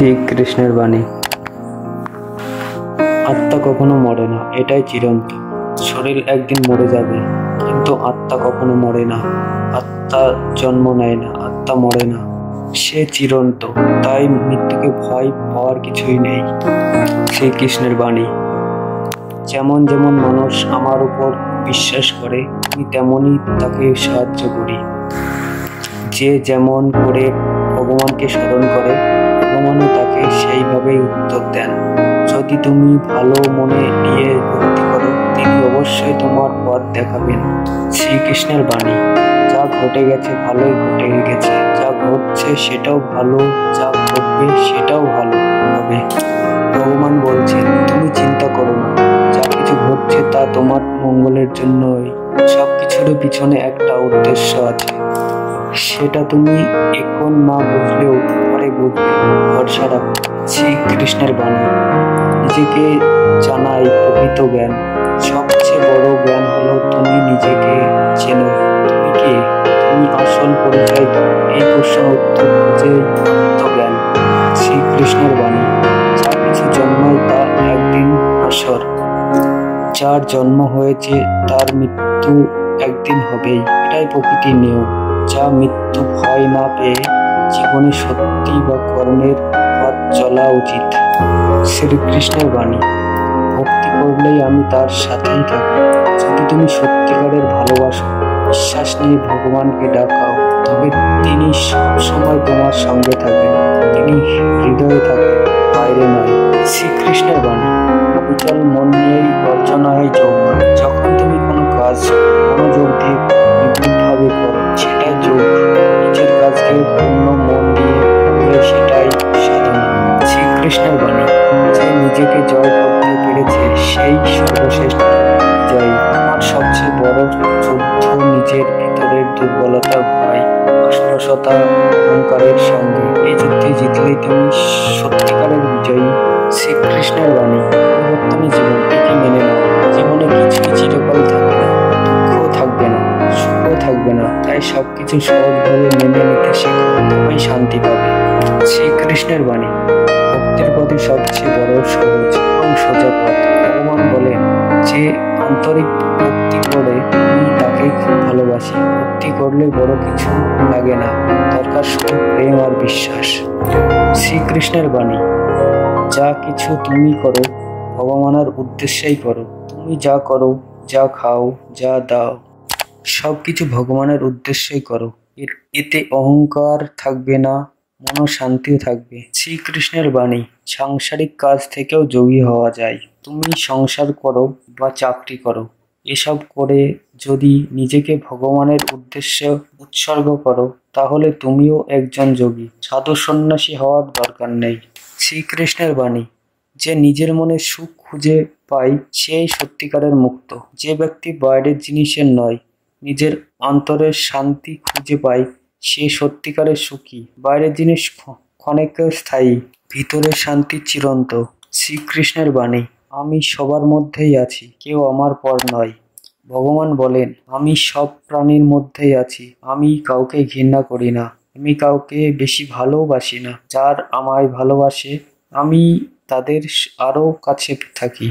শ্রীকৃষ্ণের বাণী। আত্মা কখনো মরে না, এটাই চিরন্ত। শরীর একদিন মরে যাবে, কিন্তু আত্মা কখনো মরে না। আত্মা জন্ম নেয় না, আত্মা মরে না, সে চিরন্ত। তাই মৃত্যুকে ভয় পাওয়ার কিছুই নেই। শ্রীকৃষ্ণের বাণী। যেমন যেমন মানুষ আমার উপর বিশ্বাস করে, আমি তেমনই তাকে সাহায্য করি। যে যেমন করে ভগবানকে স্মরণ করে, ভগবানও তাকে সেইভাবেই উত্তর দেন। যদি তুমি ভালো মনে নিয়ে ভক্তি করো, তিনি অবশ্যই তোমার পথ দেখাবেন। শ্রীকৃষ্ণের বাণী। যা ঘটে গেছে ভালোই ঘটে গেছে, যা ঘটছে সেটাও ভালো, যা ঘটবে সেটাও ভালো হবে। ভগবান বলছেন, তুমি চিন্তা করো না, যা কিছু ঘটছে তা তোমার মঙ্গলের জন্যই। সবকিছুর পিছনে একটা উদ্দেশ্য আছে, সেটা তুমি এখন না বুঝলেও পরে বুঝবে। ভরসা রাখো। শ্রীকৃষ্ণের বাণী। নিজেকে জানাই প্রকৃত জ্ঞান। সবচেয়ে বড় জ্ঞান হলো তুমি নিজেকে চেনো। তুমি কে, তুমি আসল পরিচয় কি, এই প্রশ্নের উত্তর খুঁজেই আত্মজ্ঞান। শ্রীকৃষ্ণের বাণী। যা কিছু জন্মায় তা একদিন নশ্বর। যার জন্ম হয়েছে তার মৃত্যু একদিন হবেই, এটাই প্রকৃতির নিয়ম। যা মৃত্যু ভয় না পেয়ে জীবনে সত্যি বা কর্মের পথ চলা উচিত। শ্রীকৃষ্ণের বাণী। ভক্তি করলেই আমি তার সাথেই থাকি। যদি তুমি সত্যিকারের ভালোবাসো, বিশ্বাস নিয়ে ভগবানকে ডাকাও, তবে তিনি সবসময় তোমার সঙ্গে থাকেন। তিনি হৃদয়ে থাকেন, বাইরে নয়। শ্রীকৃষ্ণের বাণী। অবিচল মন নিয়েই অর্চনা হয় যোগ। যখন তুমি কোনো কাজ মনোযোগ দিয়ে নিপুণভাবে করো, সেটাই যোগ। নিজের কাজকে পূর্ণ মন দিয়ে করলে সেটাই সাধনা। শ্রীকৃষ্ণের বাণী। যে নিজেকে জয় করতে পেরেছে সেই সর্বশ্রেষ্ঠ জয়। আমার সবচেয়ে বড় যুদ্ধ নিজের ভিতরের দুর্বলতা, ভয়, অস্পষ্টতা, অহংকারের সঙ্গে। এই যুদ্ধে জিতলেই তুমি সত্যিকারের বিজয়ী। শ্রীকৃষ্ণের বাণী। পরিবর্তনই জীবন, একে মেনে নাও। জীবনে কিছুই চিরকাল থাকে না, দুঃখও থাকবে না, সুখও থাকবে না। তাই সবকিছু সহজভাবে মেনে নিতে শেখো, তবেই শান্তি পাবে। শ্রীকৃষ্ণের বাণী। ভক্তির পথে সবচেয়ে বড়, সহজ এবং সোজা পথ। ভগবান বলেন, যে আন্তরিক ভক্তি করে আমি তাকে খুব ভালোবাসি। ভক্তি করলে বড় কিছু লাগে না, দরকার শুধু প্রেম আর বিশ্বাস। শ্রীকৃষ্ণের বাণী। যা কিছু তুমি করো, ভগবানের উদ্দেশ্যেই করো। তুমি যা করো, যা খাও, যা দাও, সবকিছু ভগবানের উদ্দেশ্যেই করো। এতে অহংকার থাকবে না, মনও শান্তিও থাকবে। শ্রীকৃষ্ণের বাণী। সাংসারিক কাজ থেকেও যোগী হওয়া যায়। তুমি সংসার করো বা চাকরি করো, এসব করে যদি নিজেকে ভগবানের উদ্দেশ্যে উৎসর্গ করো, তাহলে তুমিও একজন যোগী। সাধু সন্ন্যাসী হওয়ার দরকার নেই। শ্রীকৃষ্ণের বাণী। যে নিজের মনে সুখ খুঁজে পায়, সেই সত্যিকারের মুক্ত। যে ব্যক্তি বাইরের জিনিসের নয়, নিজের অন্তরের শান্তি খুঁজে পায়, সে সত্যিকারের সুখী। বাইরের জিনিস ক্ষণস্থায়ী, ভিতরের শান্তি চিরন্ত। শ্রীকৃষ্ণের বাণী। আমি সবার মধ্যেই আছি, কেউ আমার পর নয়। ভগবান বলেন, আমি সব প্রাণীর মধ্যেই আছি, আমি কাউকে ঘৃণা করি না, আমি কাউকে বেশি ভালোবাসি না। যার আমায় ভালোবাসে, আমি তাদের আরও কাছে থাকি।